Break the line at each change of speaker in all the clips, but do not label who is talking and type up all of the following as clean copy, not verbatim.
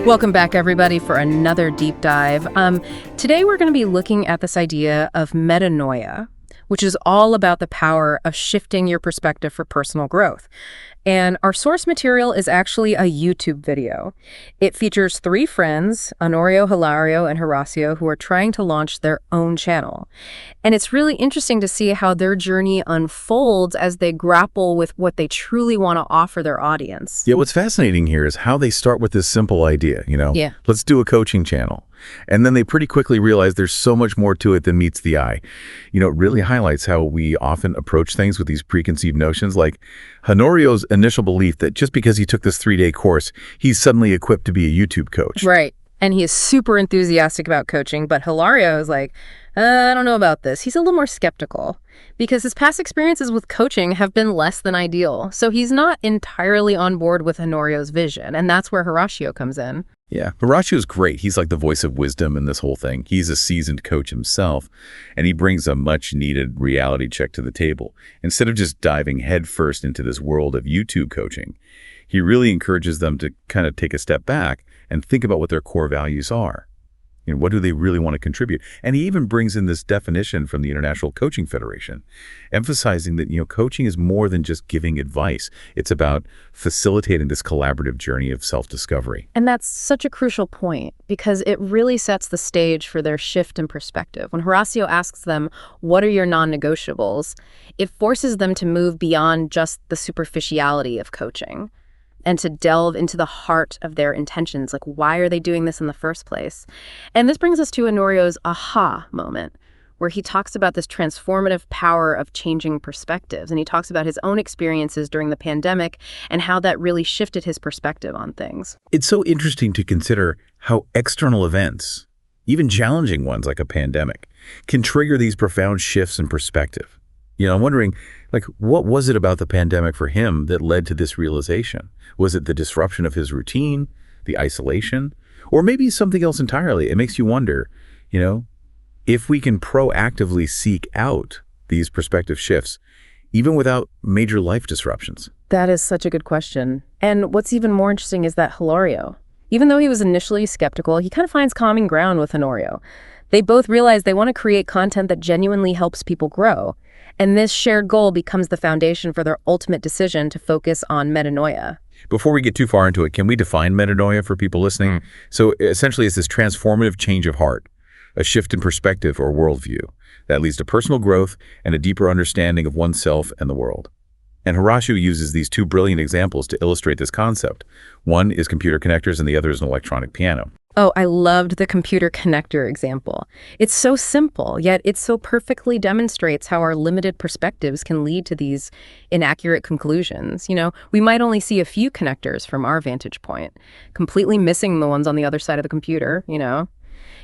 Welcome back, everybody, for another deep dive. Today, we're going to be looking at this idea of metanoia, which is all about the power of shifting your perspective for personal growth. And our source material is actually a YouTube video. It features three friends, Honorio, Hilario, and Horacio, who are trying to launch their own channel. And it's really interesting to see how their journey unfolds as they grapple with what they truly want to offer their audience.
Yeah, what's fascinating here is how they start with this simple idea, let's do a coaching channel. And then they pretty quickly realize there's so much more to it than meets the eye. It really highlights how we often approach things with these preconceived notions, like Honorio's initial belief that just because he took this 3-day course, he's suddenly equipped to be a YouTube coach.
Right. And he is super enthusiastic about coaching, but Hilario is like, I don't know about this. He's a little more skeptical because his past experiences with coaching have been less than ideal. So he's not entirely on board with Honorio's vision. And that's where Horacio comes in.
Yeah, Horacio's great. He's like the voice of wisdom in this whole thing. He's a seasoned coach himself, and he brings a much-needed reality check to the table. Instead of just diving headfirst into this world of YouTube coaching, he really encourages them to kind of take a step back and think about what their core values are. What do they really want to contribute? And he even brings in this definition from the International Coaching Federation, emphasizing that, coaching is more than just giving advice. It's about facilitating this collaborative journey of self-discovery.
And that's such a crucial point because it really sets the stage for their shift in perspective. When Horacio asks them, what are your non-negotiables? It forces them to move beyond just the superficiality of coaching and to delve into the heart of their intentions, like why are they doing this in the first place? And this brings us to Honorio's aha moment, where he talks about this transformative power of changing perspectives. And he talks about his own experiences during the pandemic and how that really shifted his perspective on things.
It's so interesting to consider how external events, even challenging ones like a pandemic, can trigger these profound shifts in perspective. I'm wondering, what was it about the pandemic for him that led to this realization? Was it the disruption of his routine, the isolation, or maybe something else entirely? It makes you wonder, if we can proactively seek out these perspective shifts, even without major life disruptions.
That is such a good question. And what's even more interesting is that Hilario, even though he was initially skeptical, he kind of finds common ground with Honorio. They both realize they want to create content that genuinely helps people grow. And this shared goal becomes the foundation for their ultimate decision to focus on metanoia.
Before we get too far into it, can we define metanoia for people listening? So essentially, it's this transformative change of heart, a shift in perspective or worldview that leads to personal growth and a deeper understanding of oneself and the world. And Horacio uses these two brilliant examples to illustrate this concept. One is computer connectors and the other is an electronic piano.
Oh, I loved the computer connector example. It's so simple, yet it so perfectly demonstrates how our limited perspectives can lead to these inaccurate conclusions. We might only see a few connectors from our vantage point, completely missing the ones on the other side of the computer,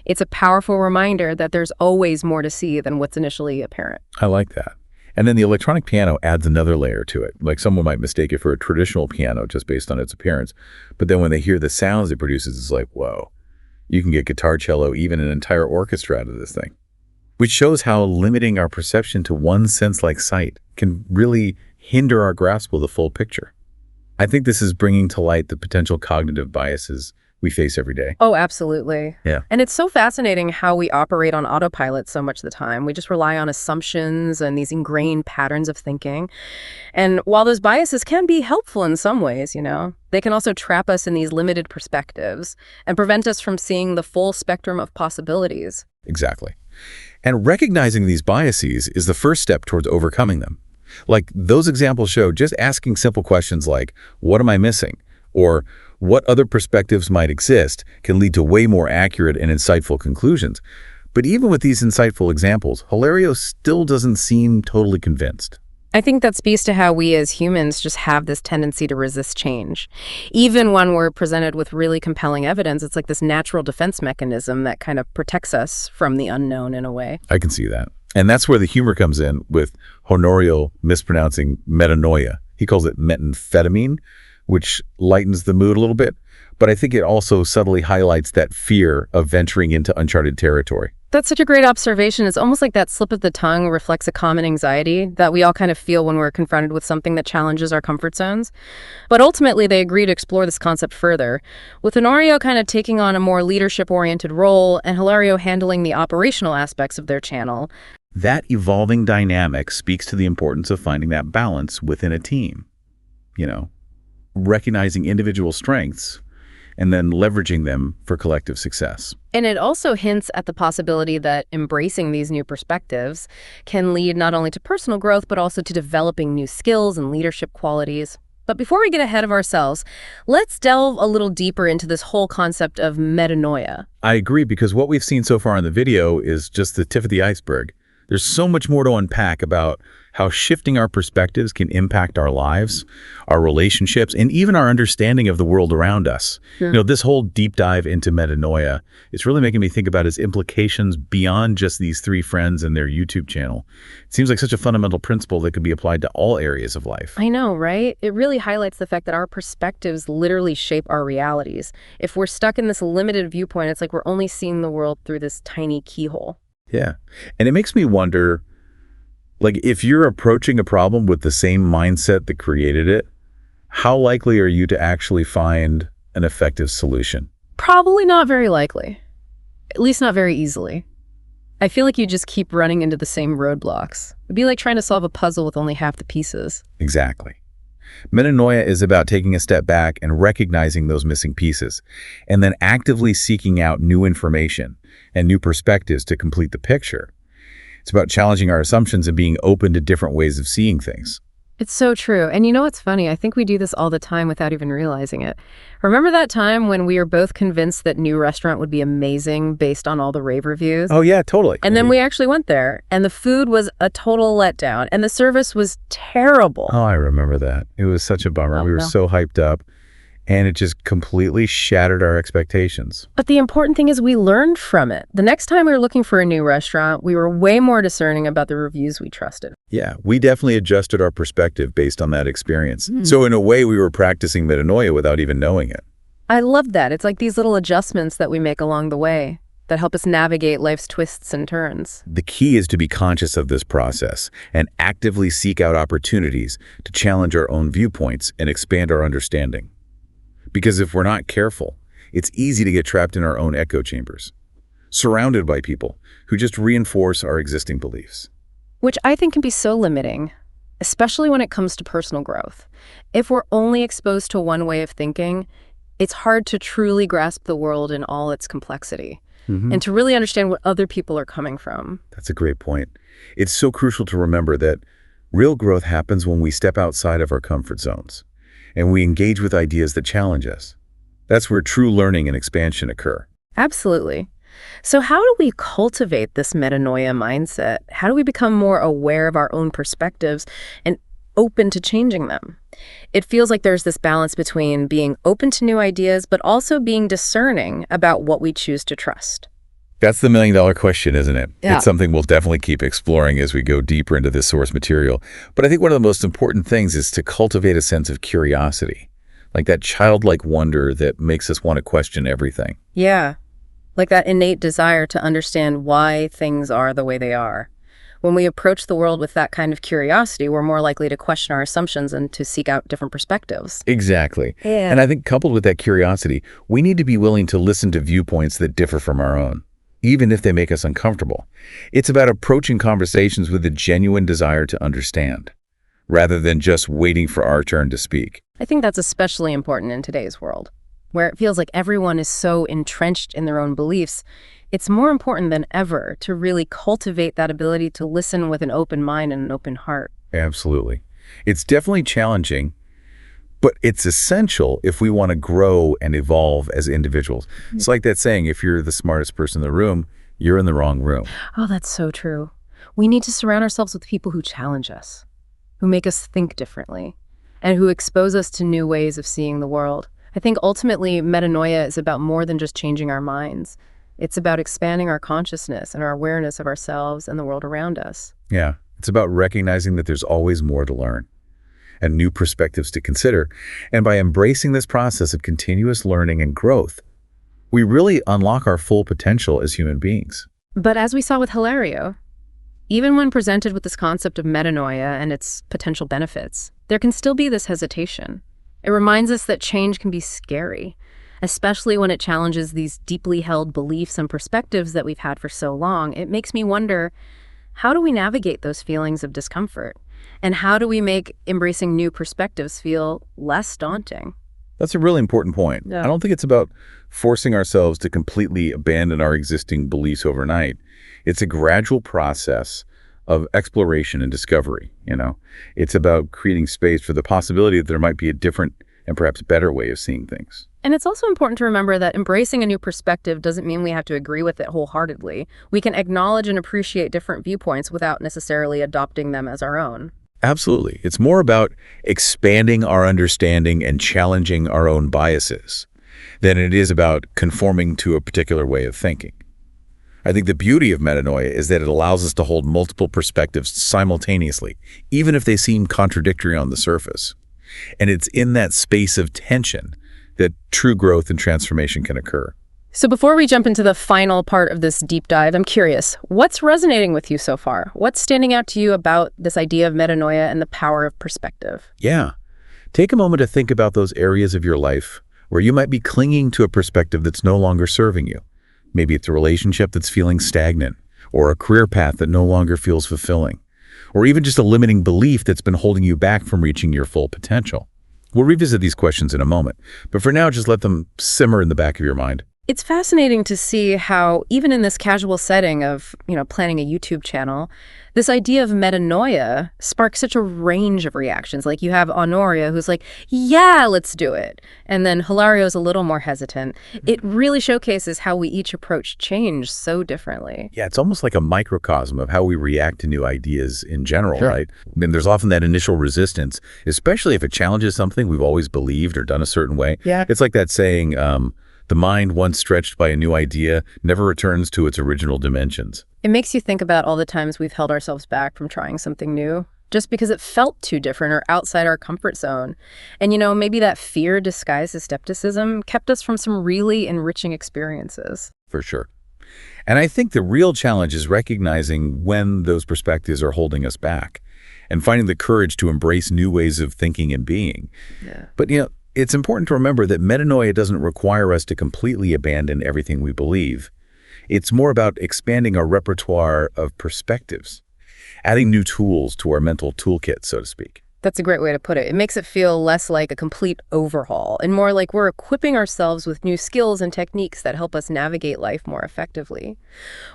It's a powerful reminder that there's always more to see than what's initially apparent.
I like that. And then the electronic piano adds another layer to it. Like someone might mistake it for a traditional piano just based on its appearance. But then when they hear the sounds it produces, it's like, whoa. You can get guitar, cello, even an entire orchestra out of this thing. Which shows how limiting our perception to one sense like sight can really hinder our grasp of the full picture. I think this is bringing to light the potential cognitive biases we face every day.
Oh, absolutely.
Yeah.
And it's so fascinating how we operate on autopilot so much of the time. We just rely on assumptions and these ingrained patterns of thinking. And while those biases can be helpful in some ways, they can also trap us in these limited perspectives and prevent us from seeing the full spectrum of possibilities.
Exactly. And recognizing these biases is the first step towards overcoming them. Like those examples show, just asking simple questions like, what am I missing? Or what other perspectives might exist can lead to way more accurate and insightful conclusions. But even with these insightful examples, Hilario still doesn't seem totally convinced.
I think that speaks to how we as humans just have this tendency to resist change. Even when we're presented with really compelling evidence, it's like this natural defense mechanism that kind of protects us from the unknown in a way.
I can see that. And that's where the humor comes in with Honorio mispronouncing metanoia. He calls it methamphetamine, which lightens the mood a little bit. but I think it also subtly highlights that fear of venturing into uncharted territory.
That's such a great observation. It's almost like that slip of the tongue reflects a common anxiety that we all kind of feel when we're confronted with something that challenges our comfort zones. But ultimately, they agree to explore this concept further, with Honorio kind of taking on a more leadership-oriented role and Hilario handling the operational aspects of their channel.
That evolving dynamic speaks to the importance of finding that balance within a team. Recognizing individual strengths and then leveraging them for collective success.
And it also hints at the possibility that embracing these new perspectives can lead not only to personal growth, but also to developing new skills and leadership qualities. But before we get ahead of ourselves, let's delve a little deeper into this whole concept of metanoia.
I agree, because what we've seen so far in the video is just the tip of the iceberg. There's so much more to unpack about how shifting our perspectives can impact our lives, our relationships, and even our understanding of the world around us. This whole deep dive into metanoia, it's really making me think about its implications beyond just these three friends and their YouTube channel. It seems like such a fundamental principle that could be applied to all areas of life.
I know, right? It really highlights the fact that our perspectives literally shape our realities. If we're stuck in this limited viewpoint, it's like we're only seeing the world through this tiny keyhole.
Yeah. And it makes me wonder, if you're approaching a problem with the same mindset that created it, how likely are you to actually find an effective solution?
Probably not very likely. At least not very easily. I feel like you just keep running into the same roadblocks. It'd be like trying to solve a puzzle with only half the pieces.
Exactly. Metanoia is about taking a step back and recognizing those missing pieces, and then actively seeking out new information and new perspectives to complete the picture. It's about challenging our assumptions and being open to different ways of seeing things.
It's so true. And you know what's funny? I think we do this all the time without even realizing it. Remember that time when we were both convinced that new restaurant would be amazing based on all the rave reviews?
Oh, yeah, totally.
And then we actually went there, and the food was a total letdown, and the service was terrible.
Oh, I remember that. It was such a bummer. We were so hyped up, and it just completely shattered our expectations.
But the important thing is we learned from it. The next time we were looking for a new restaurant, we were way more discerning about the reviews we trusted.
Yeah, we definitely adjusted our perspective based on that experience. So in a way, we were practicing metanoia without even knowing it.
I love that. It's like these little adjustments that we make along the way that help us navigate life's twists and turns.
The key is to be conscious of this process and actively seek out opportunities to challenge our own viewpoints and expand our understanding. Because if we're not careful, it's easy to get trapped in our own echo chambers, surrounded by people who just reinforce our existing beliefs.
Which I think can be so limiting, especially when it comes to personal growth. If we're only exposed to one way of thinking, it's hard to truly grasp the world in all its complexity and to really understand what other people are coming from.
That's a great point. It's so crucial to remember that real growth happens when we step outside of our comfort zones and we engage with ideas that challenge us. That's where true learning and expansion occur.
Absolutely. So how do we cultivate this metanoia mindset? How do we become more aware of our own perspectives and open to changing them? It feels like there's this balance between being open to new ideas, but also being discerning about what we choose to trust.
That's the million-dollar question, isn't it?
Yeah.
It's something we'll definitely keep exploring as we go deeper into this source material. But I think one of the most important things is to cultivate a sense of curiosity, like that childlike wonder that makes us want to question everything.
Yeah, like that innate desire to understand why things are the way they are. When we approach the world with that kind of curiosity, we're more likely to question our assumptions and to seek out different perspectives.
Exactly.
Yeah.
And I think coupled with that curiosity, we need to be willing to listen to viewpoints that differ from our own, even if they make us uncomfortable. It's about approaching conversations with a genuine desire to understand, rather than just waiting for our turn to speak.
I think that's especially important in today's world, where it feels like everyone is so entrenched in their own beliefs. It's more important than ever to really cultivate that ability to listen with an open mind and an open heart.
Absolutely. It's definitely challenging, but it's essential if we want to grow and evolve as individuals. It's like that saying, if you're the smartest person in the room, you're in the wrong room.
Oh, that's so true. We need to surround ourselves with people who challenge us, who make us think differently, and who expose us to new ways of seeing the world. I think ultimately metanoia is about more than just changing our minds. It's about expanding our consciousness and our awareness of ourselves and the world around us.
Yeah, it's about recognizing that there's always more to learn. and new perspectives to consider. And by embracing this process of continuous learning and growth, we really unlock our full potential as human beings.
But as we saw with Hilario, even when presented with this concept of metanoia and its potential benefits, there can still be this hesitation. It reminds us that change can be scary, especially when it challenges these deeply held beliefs and perspectives that we've had for so long. It makes me wonder, how do we navigate those feelings of discomfort? And how do we make embracing new perspectives feel less daunting?
That's a really important point.
Yeah.
I don't think it's about forcing ourselves to completely abandon our existing beliefs overnight. It's a gradual process of exploration and discovery, It's about creating space for the possibility that there might be a different and perhaps better way of seeing things.
And it's also important to remember that embracing a new perspective doesn't mean we have to agree with it wholeheartedly. We can acknowledge and appreciate different viewpoints without necessarily adopting them as our own.
Absolutely. It's more about expanding our understanding and challenging our own biases than it is about conforming to a particular way of thinking. I think the beauty of metanoia is that it allows us to hold multiple perspectives simultaneously, even if they seem contradictory on the surface. And it's in that space of tension that true growth and transformation can occur.
So before we jump into the final part of this deep dive, I'm curious, what's resonating with you so far? What's standing out to you about this idea of metanoia and the power of perspective?
Yeah. Take a moment to think about those areas of your life where you might be clinging to a perspective that's no longer serving you. Maybe it's a relationship that's feeling stagnant, or a career path that no longer feels fulfilling, or even just a limiting belief that's been holding you back from reaching your full potential. We'll revisit these questions in a moment, but for now, just let them simmer in the back of your mind.
It's fascinating to see how, even in this casual setting of, planning a YouTube channel, this idea of metanoia sparks such a range of reactions. Like you have Honoria, who's like, yeah, let's do it. And then Hilario's a little more hesitant. It really showcases how we each approach change so differently.
Yeah, it's almost like a microcosm of how we react to new ideas in general,
Sure.
right? I mean, there's often that initial resistance, especially if it challenges something we've always believed or done a certain way.
Yeah.
It's like that saying, the mind, once stretched by a new idea, never returns to its original dimensions.
It makes you think about all the times we've held ourselves back from trying something new, just because it felt too different or outside our comfort zone. And maybe that fear disguised as skepticism kept us from some really enriching experiences.
For sure. And I think the real challenge is recognizing when those perspectives are holding us back and finding the courage to embrace new ways of thinking and being.
Yeah.
But, it's important to remember that metanoia doesn't require us to completely abandon everything we believe. It's more about expanding our repertoire of perspectives, adding new tools to our mental toolkit, so to speak.
That's a great way to put it. It makes it feel less like a complete overhaul and more like we're equipping ourselves with new skills and techniques that help us navigate life more effectively.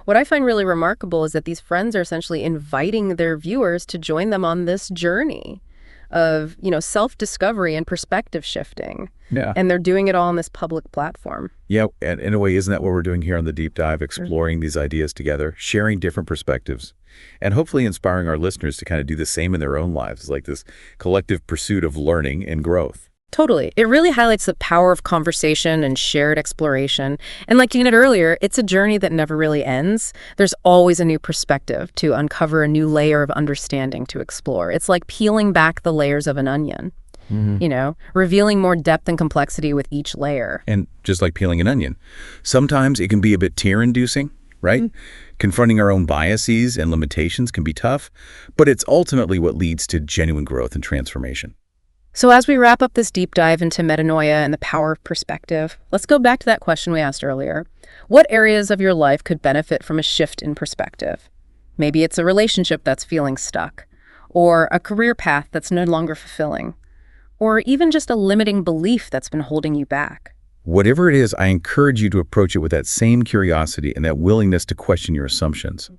What I find really remarkable is that these friends are essentially inviting their viewers to join them on this journey of, self-discovery and perspective shifting.
Yeah.
And they're doing it all on this public platform.
Yeah, and in a way, isn't that what we're doing here on the Deep Dive, exploring these ideas together, sharing different perspectives, and hopefully inspiring our listeners to kind of do the same in their own lives, like this collective pursuit of learning and growth.
Totally. It really highlights the power of conversation and shared exploration. And like you noted earlier, it's a journey that never really ends. There's always a new perspective to uncover, a new layer of understanding to explore. It's like peeling back the layers of an onion, revealing more depth and complexity with each layer.
And just like peeling an onion, sometimes it can be a bit tear-inducing, right? Confronting our own biases and limitations can be tough, but it's ultimately what leads to genuine growth and transformation.
So as we wrap up this deep dive into metanoia and the power of perspective, let's go back to that question we asked earlier. What areas of your life could benefit from a shift in perspective? Maybe it's a relationship that's feeling stuck, or a career path that's no longer fulfilling, or even just a limiting belief that's been holding you back.
Whatever it is, I encourage you to approach it with that same curiosity and that willingness to question your assumptions.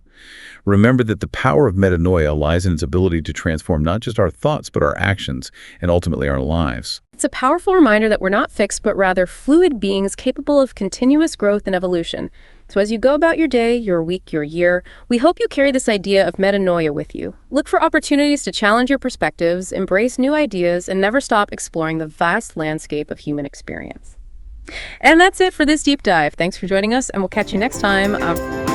Remember that the power of metanoia lies in its ability to transform not just our thoughts, but our actions and ultimately our lives.
It's a powerful reminder that we're not fixed, but rather fluid beings capable of continuous growth and evolution. So as you go about your day, your week, your year, we hope you carry this idea of metanoia with you. Look for opportunities to challenge your perspectives, embrace new ideas, and never stop exploring the vast landscape of human experience. And that's it for this deep dive. Thanks for joining us, and we'll catch you next time.